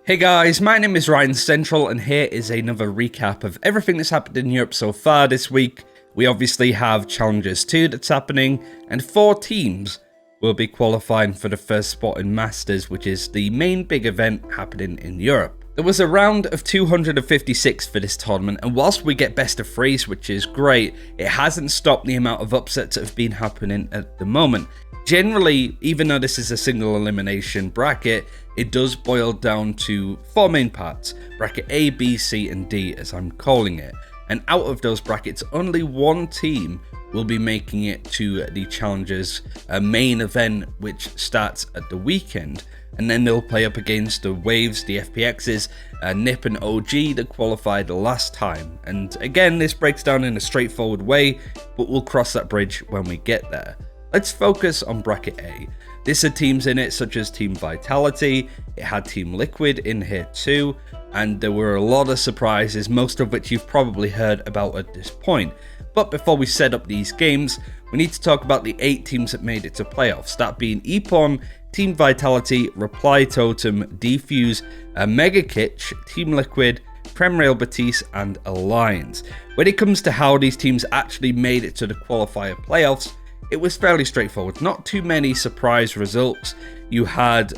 Hey guys, my name is RyanCentral and here is another recap of everything that's happened in Europe so far this week. We obviously have Challengers 2 that's happening and 4 teams will be qualifying for the first spot in Masters, which is the main big event happening in Europe. There was a round of 256 for this tournament, and whilst we get best of 3s, which is great, it hasn't stopped the amount of upsets that have been happening at the moment. Generally, even though this is a single elimination bracket, it does boil down to 4 main parts: bracket A, B, C, and D, as I'm calling it. And out of those brackets, only one team will be making it to the Challengers main event, which starts at the weekend. And then they'll play up against the Waves, the FPXs, NIP and OG that qualified last time. And again, this breaks down in a straightforward way, but we'll cross that bridge when we get there. Let's focus on bracket A. This had teams in it such as Team Vitality, it had Team Liquid in here too, and there were a lot of surprises, most of which you've probably heard about at this point. But before we set up these games, we need to talk about the 8 teams that made it to playoffs, that being Epon, Team Vitality, Reply Totem, Dfuse, Mega Kitch, Team Liquid, Premrail Batiste, and Alliance. When it comes to how these teams actually made it to the qualifier playoffs, it was fairly straightforward. Not too many surprise results. You had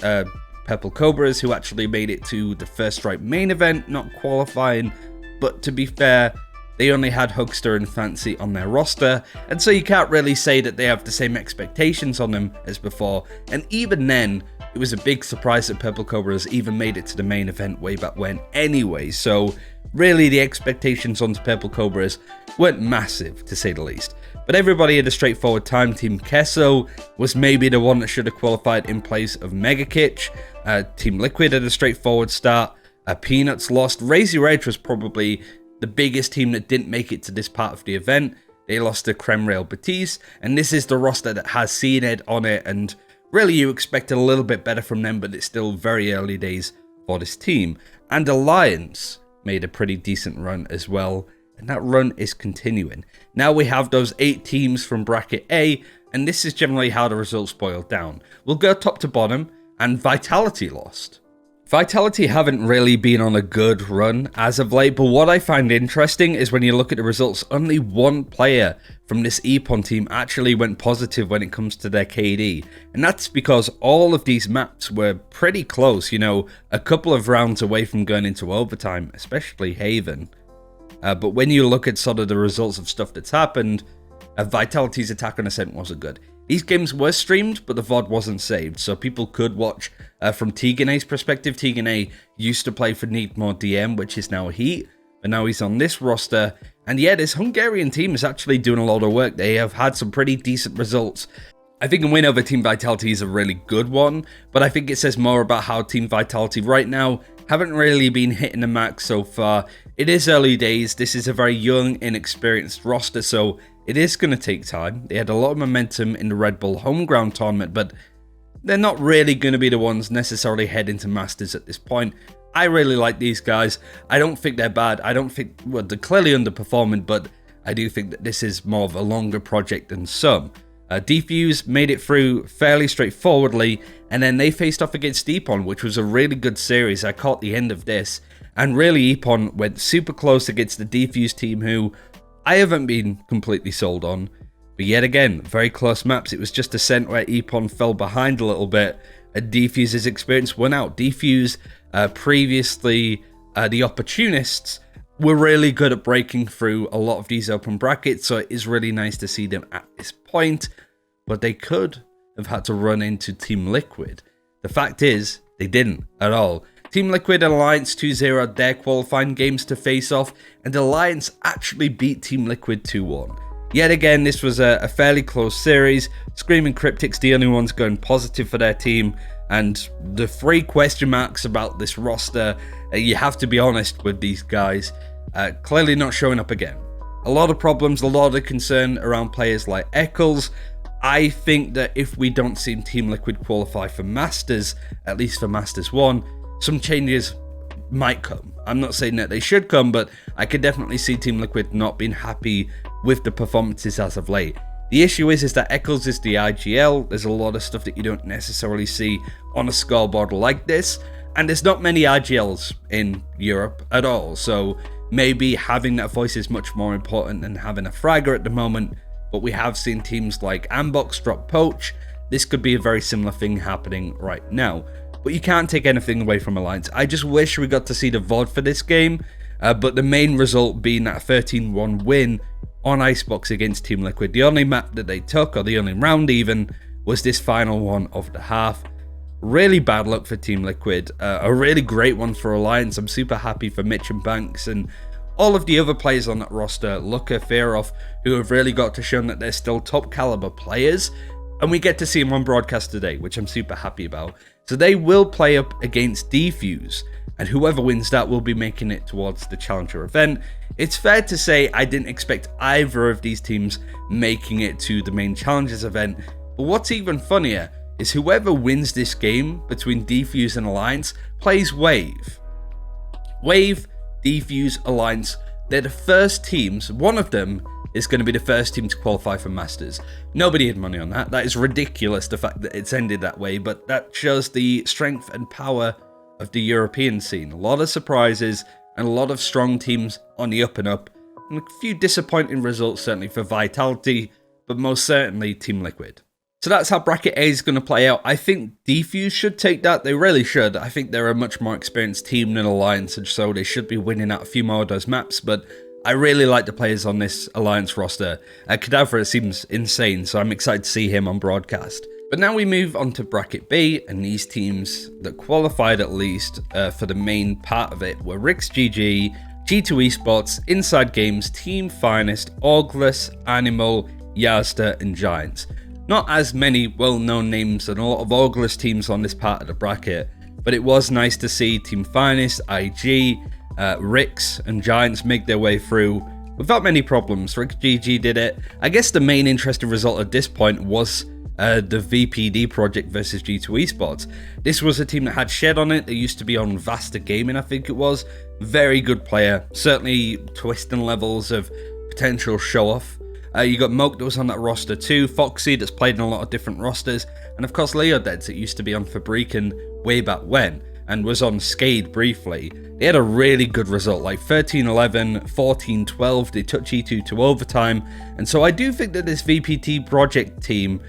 Purple Cobras, who actually made it to the First Strike main event, not qualifying, but to be fair, they only had Hugster and Fancy on their roster, and so you can't really say that they have the same expectations on them as before. And even then, it was a big surprise that Purple Cobras even made it to the main event way back when anyway, so really the expectations on Purple Cobras weren't massive, to say the least. But everybody had a straightforward time. Team Kesso was maybe the one that should have qualified in place of Mega Kitch. Team Liquid had a straightforward start. Peanuts lost. Razy Rage was probably the biggest team that didn't make it to this part of the event. They lost to Premrail Batiste, and this is the roster that has CNED on it, and really you expected a little bit better from them, but it's still very early days for this team. And Alliance made a pretty decent run as well, and that run is continuing. Now we have those 8 teams from bracket A, and this is generally how the results boil down. We'll go top to bottom, and Vitality lost. Vitality haven't really been on a good run as of late, but what I find interesting is when you look at the results, only one player from this Epon team actually went positive when it comes to their KD. And that's because all of these maps were pretty close, you know, a couple of rounds away from going into overtime, especially Haven. But when you look at sort of the results of stuff that's happened, Vitality's attack on Ascent wasn't good. These games were streamed, but the VOD wasn't saved, so people could watch from Tigene's perspective. Tigene used to play for Need More DM, which is now Heat, but now he's on this roster. And yeah, this Hungarian team is actually doing a lot of work. They have had some pretty decent results. I think a win over Team Vitality is a really good one, but I think it says more about how Team Vitality right now haven't really been hitting the max so far. It is early days. This is a very young, inexperienced roster, so it is going to take time. They had a lot of momentum in the Red Bull Homeground tournament, but they're not really going to be the ones necessarily heading to Masters at this point. I really like these guys. I don't think they're bad. I don't think, well, they're clearly underperforming, but I do think that this is more of a longer project than some. Dfuse made it through fairly straightforwardly, and then they faced off against Epon, which was a really good series. I caught the end of this, and really Epon went super close against the Dfuse team, who I haven't been completely sold on. But yet again, very close maps. It was just Ascent where Epon fell behind a little bit, and Dfuse's experience won out. Dfuse, previously the Opportunists, were really good at breaking through a lot of these open brackets, so it is really nice to see them at this point, but they could have had to run into Team Liquid. The fact is, they didn't at all. Team Liquid and Alliance 2-0 their qualifying games to face off, and Alliance actually beat Team Liquid 2-1. Yet again, this was a fairly close series. Screaming Cryptic's the only ones going positive for their team, and the 3 question marks about this roster, you have to be honest with these guys. Clearly not showing up again. A lot of problems, a lot of concern around players like Eccles. I think that if we don't see Team Liquid qualify for Masters, at least for Masters 1, some changes might come. I'm not saying that they should come, but I could definitely see Team Liquid not being happy with the performances as of late. The issue is that Eccles is the IGL. There's a lot of stuff that you don't necessarily see on a scoreboard like this. And there's not many IGLs in Europe at all, so maybe having that voice is much more important than having a fragger at the moment. But we have seen teams like Ambox drop Poach. This could be a very similar thing happening right now. But you can't take anything away from Alliance. I just wish we got to see the VOD for this game, but the main result being that 13-1 win on Icebox against Team Liquid. The only map that they took, or the only round even, was this final one of the half. Really bad luck for Team Liquid. A really great one for Alliance. I'm super happy for Mitch and Banks and all of the other players on that roster, Luca, Fearoff, who have really got to show that they're still top caliber players. And we get to see them on broadcast today, which I'm super happy about. So they will play up against Dfuse, and whoever wins that will be making it towards the Challenger event. It's fair to say I didn't expect either of these teams making it to the main Challengers event. But what's even funnier is whoever wins this game between Dfuse and Alliance plays Wave. Wave, Dfuse, Alliance, they're the first teams. One of them is going to be the first team to qualify for Masters. Nobody had money on that. That is ridiculous, the fact that it's ended that way, but that shows the strength and power of the European scene. A lot of surprises and a lot of strong teams on the up and up, and a few disappointing results certainly for Vitality, but most certainly Team Liquid. So that's how Bracket A is going to play out. I think Dfuse should take that. They really should. I think they're a much more experienced team than Alliance, and so they should be winning out a few more of those maps, but I really like the players on this Alliance roster. Cadaver seems insane, so I'm excited to see him on broadcast. But now we move on to Bracket B, and these teams that qualified at least for the main part of it were RixGG, G2 Esports, Inside Games, Team Finest, Orgless, Animel, Yazda, and Giants. Not as many well-known names and a lot of Orgless teams on this part of the bracket, but it was nice to see Team Finest, IG, Rix and Giants make their way through without many problems. RixGG did it. I guess the main interesting result at this point was the VPD project versus G2 Esports. This was a team that had Shed on it. They used to be on Vasta Gaming, I think it was. Very good player. Certainly twisting levels of potential show-off. You got Moke that was on that roster too. Foxy that's played in a lot of different rosters. And of course Leodeds that used to be on Fabrican way back when and was on Skade briefly. They had a really good result, like 13-11, 14-12. They took G2 to overtime. And so I do think that this VPT project team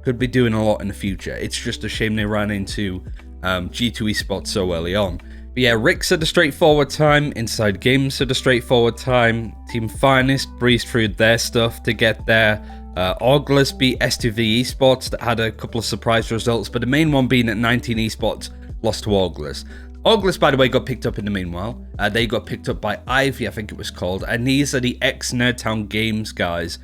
could be doing a lot in the future. It's just a shame they ran into G2 Esports so early on. But yeah, Rix had a straightforward time. Inside Games had a straightforward time. Team Finest breezed through their stuff to get there. Orgless beat S2V Esports that had a couple of surprise results, but the main one being at 19 Esports lost to Orgless. Orgless, by the way, got picked up in the meanwhile. They got picked up by Ivy, I think it was called. And these are the ex-Nerdtown Games guys.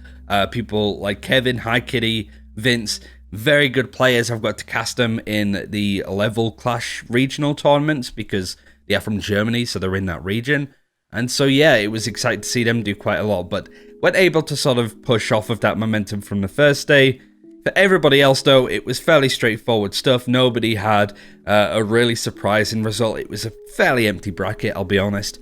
People like Kevin, Hi Kitty, Vince. Very good players. I've got to cast them in the Level Clash regional tournaments because they are from Germany, so they're in that region. And so, yeah, it was exciting to see them do quite a lot, but weren't able to sort of push off of that momentum from the first day. For everybody else, though, it was fairly straightforward stuff. Nobody had a really surprising result. It was a fairly empty bracket, I'll be honest.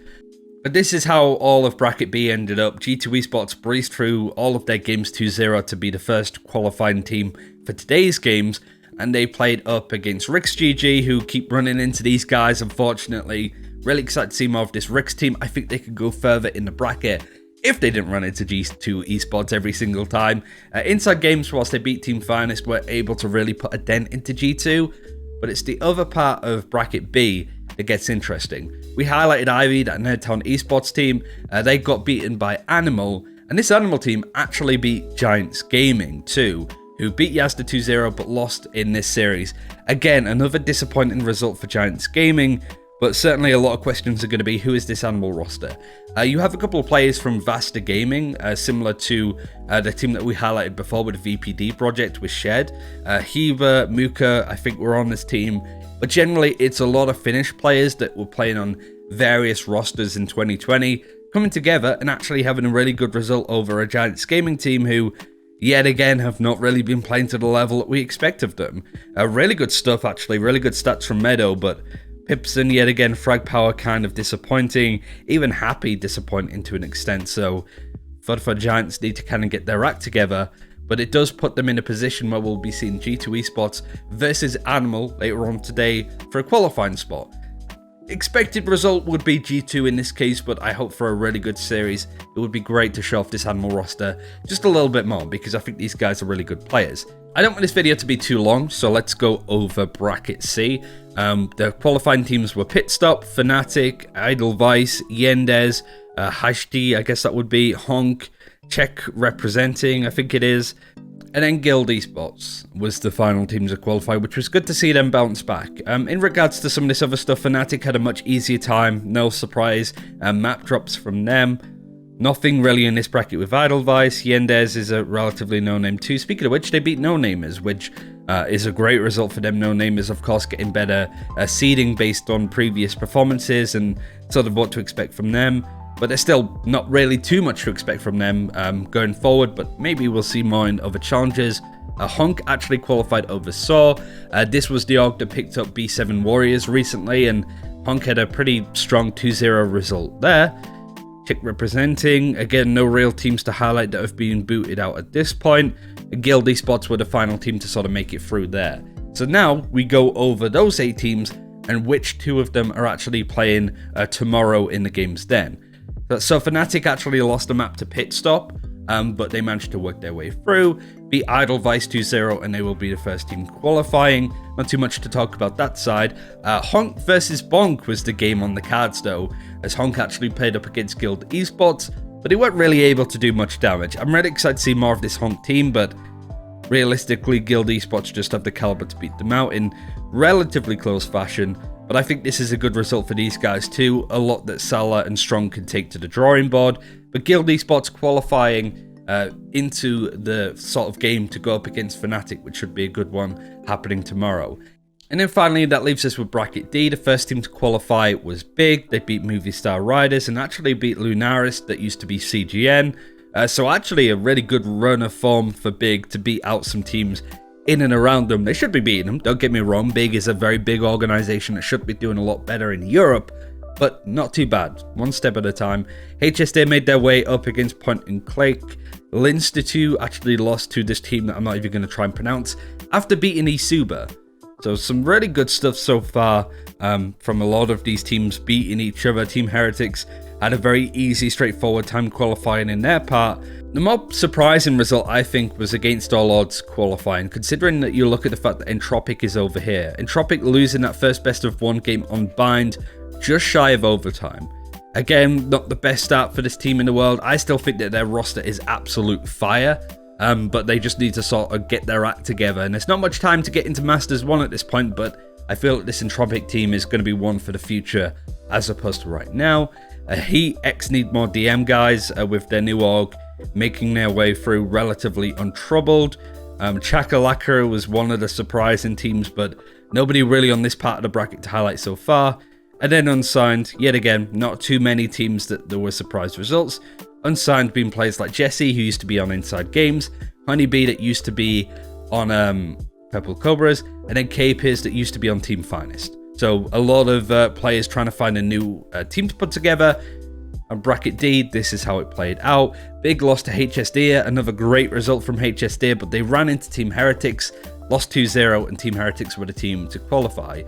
But this is how all of Bracket B ended up. G2 Esports breezed through all of their games 2-0 to be the first qualifying team for today's games, and they played up against RixGG, who keep running into these guys, unfortunately. Really excited to see more of this Rix team. I think they could go further in the bracket if they didn't run into G2 Esports every single time. Inside Games, whilst they beat Team Finest, were able to really put a dent into G2, but it's the other part of Bracket B that gets interesting. We highlighted Ivy, that Nerdtown Esports team. They got beaten by Animel, and this Animel team actually beat Giants Gaming too, who beat Yazda 2-0 but lost in this series. Again, another disappointing result for Giants Gaming, but certainly a lot of questions are going to be, who is this Animal roster? You have a couple of players from Vasta Gaming, similar to the team that we highlighted before with the VPD project with Shed. Heba, Muka, I think were on this team. But generally, it's a lot of Finnish players that were playing on various rosters in 2020, coming together and actually having a really good result over a Giants Gaming team who, yet again, have not really been playing to the level that we expect of them. Really good stuff, actually. Really good stats from Meadow, but Pipson, yet again, frag power kind of disappointing. Even Happy disappointing to an extent. So for Giants need to kind of get their act together. But it does put them in a position where we'll be seeing G2 Esports versus Animal later on today for a qualifying spot. Expected result would be G2 in this case, but I hope for a really good series. It would be great to show off this Animel roster just a little bit more, because I think these guys are really good players. I don't want this video to be too long, so let's go over Bracket C. The qualifying teams were Pitstop, Fnatic, Edelweiss, Yendez, HD, I guess that would be, Honk, Czech representing, I think it is, and then Guild Esports was the final team to qualify, which was good to see them bounce back. In regards to some of this other stuff, Fnatic had a much easier time, no surprise, map drops from them. Nothing really in this bracket with Edelweiss. Yendez is a relatively no-name too. Speaking of which, they beat no-namers, which is a great result for them. No-namers, of course, getting better seeding based on previous performances and sort of what to expect from them. But there's still not really too much to expect from them going forward, but maybe we'll see more in other challenges. Honk actually qualified over Saw. This was the org that picked up B7 Warriors recently, and Honk had a pretty strong 2-0 result there. Czech representing, again, no real teams to highlight that have been booted out at this point. Guild Esports were the final team to sort of make it through there. So now we go over those 8 teams and which 2 of them are actually playing tomorrow in the games then. So Fnatic actually lost a map to Pitstop, but they managed to work their way through, beat Edelweiss 2-0, and they will be the first team qualifying. Not too much to talk about that side. Honk versus Bonk was the game on the cards though, as Honk actually played up against Guild Esports, but he weren't really able to do much damage. I'm really excited to see more of this Honk team, but realistically, Guild Esports just have the caliber to beat them out in relatively close fashion. But I think this is a good result for these guys too, a lot that Salah and Strong can take to the drawing board. But Guild Esports qualifying into the sort of game to go up against Fnatic, which should be a good one happening tomorrow. And then finally, that leaves us with Bracket D. The first team to qualify was Big. They beat Movie Star Riders and actually beat Lunaris, that used to be CGN. So actually a really good run of form for Big to beat out some teams in and around them. They should be beating them, don't get me wrong. Big is a very big organization that should be doing a lot better in Europe, but not too bad, one step at a time. HSD made their way up against Point and Click. Linstitute actually lost to this team that I'm not even going to try and pronounce after beating Isuba. So some really good stuff so far from a lot of these teams beating each other. Team Heretics had a very easy, straightforward time qualifying in their part. The more surprising result, I think, was against all odds qualifying, considering that you look at the fact that Entropic is over here. Entropic losing that first best of 1 game on Bind, just shy of overtime. Again, not the best start for this team in the world. I still think that their roster is absolute fire, but they just need to sort of get their act together. And there's not much time to get into Masters 1 at this point, but I feel that this Entropic team is going to be one for the future as opposed to right now. Heat X need more DM guys with their new org, making their way through relatively untroubled. Chakalaka was one of the surprising teams, but nobody really on this part of the bracket to highlight so far. And then Unsigned, yet again, not too many teams that there were surprise results. Unsigned being players like Jesse, who used to be on Inside Games, Honeybee that used to be on Purple Cobras, and then K-Piz that used to be on Team Finest. So a lot of players trying to find a new team to put together. On Bracket D, this is how it played out. Big loss to HSD, another great result from HSD, but they ran into Team Heretics, lost 2-0, and Team Heretics were the team to qualify.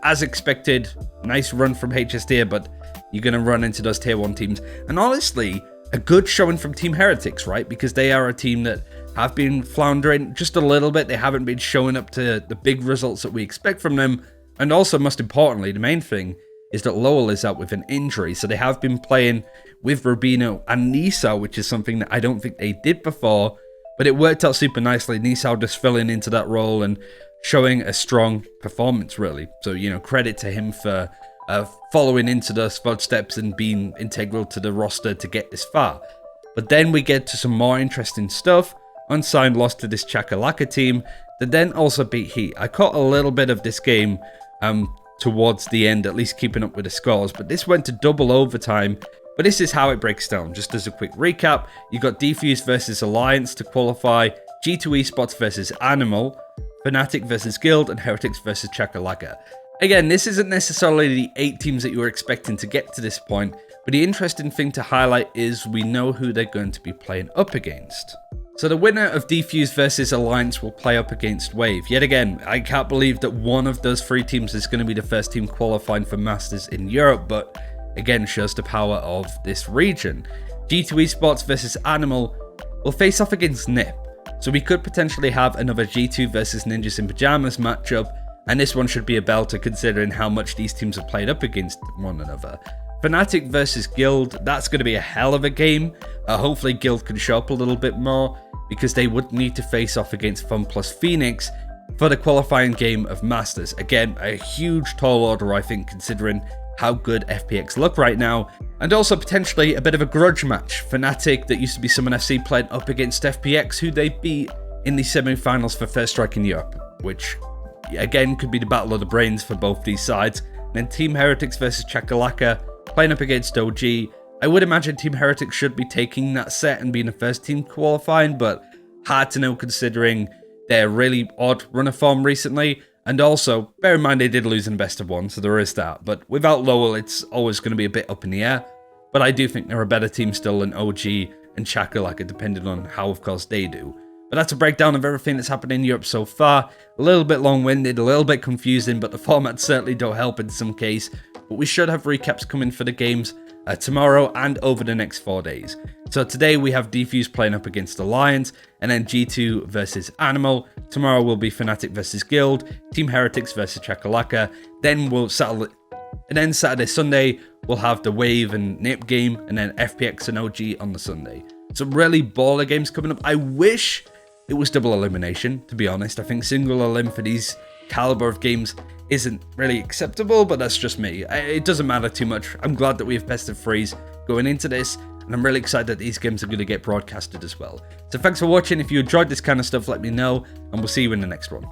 As expected, nice run from HSD, but you're going to run into those Tier 1 teams. And honestly, a good showing from Team Heretics, right? Because they are a team that have been floundering just a little bit. They haven't been showing up to the big results that we expect from them. And also, most importantly, the main thing is that Lowell is out with an injury. So they have been playing with Rubino and Nisao, which is something that I don't think they did before. But it worked out super nicely. Nisao just filling into that role and showing a strong performance, really. So, you know, credit to him for following into those footsteps and being integral to the roster to get this far. But then we get to some more interesting stuff. Unsigned lost to this Chakalaka team that then also beat Heat. I caught a little bit of this game towards the end, at least keeping up with the scores, but this went to double overtime. But this is how it breaks down. Just as a quick recap, you got Dfuse versus Alliance to qualify, G2 Esports versus Animel, Fnatic versus Guild, and Heretics versus Chakalaka. Again, this isn't necessarily the 8 teams that you were expecting to get to this point, but the interesting thing to highlight is we know who they're going to be playing up against. So the winner of Dfuse versus Alliance will play up against Wave. Yet again, I can't believe that one of those 3 teams is going to be the first team qualifying for Masters in Europe, but again, shows the power of this region. G2 Esports versus Animel will face off against NIP. So we could potentially have another G2 versus Ninjas in Pyjamas matchup, and this one should be a belter considering how much these teams have played up against one another. Fnatic versus Guild, that's going to be a hell of a game. Hopefully Guild can show up a little bit more, because they would need to face off against Fun plus Phoenix for the qualifying game of Masters. Again, a huge tall order, I think, considering how good FPX look right now, and also potentially a bit of a grudge match. Fnatic, that used to be Summon FC, playing up against FPX, who they beat in the semi-finals for First Strike in Europe, which again could be the battle of the brains for both these sides. And then Team Heretics versus Chakalaka, playing up against OG. I would imagine Team Heretics should be taking that set and being the first team qualifying, but hard to know considering their really odd run of form recently. And also, bear in mind they did lose in best of 1, so there is that. But without Lowell, it's always going to be a bit up in the air. But I do think they're a better team still than OG and Chakalaka, depending on how, of course, they do. But that's a breakdown of everything that's happened in Europe so far. A little bit long-winded, a little bit confusing, but the formats certainly don't help in some case. But we should have recaps coming for the games tomorrow and over the next 4 days. So today we have Dfuse playing up against Alliance, and then G2 versus Animel. Tomorrow will be Fnatic versus Guild, Team Heretics versus Chakalaka. Then we'll settle it. And then Saturday, Sunday, we'll have the Wave and NIP game, and then FPX and OG on the Sunday. Some really baller games coming up. I wish it was double elimination, to be honest. I think single elim for these caliber of games isn't really acceptable, but that's just me. It doesn't matter too much. I'm glad that we have best of 3s going into this, and I'm really excited that these games are going to get broadcasted as well. So thanks for watching. If you enjoyed this kind of stuff, let me know, and we'll see you in the next one.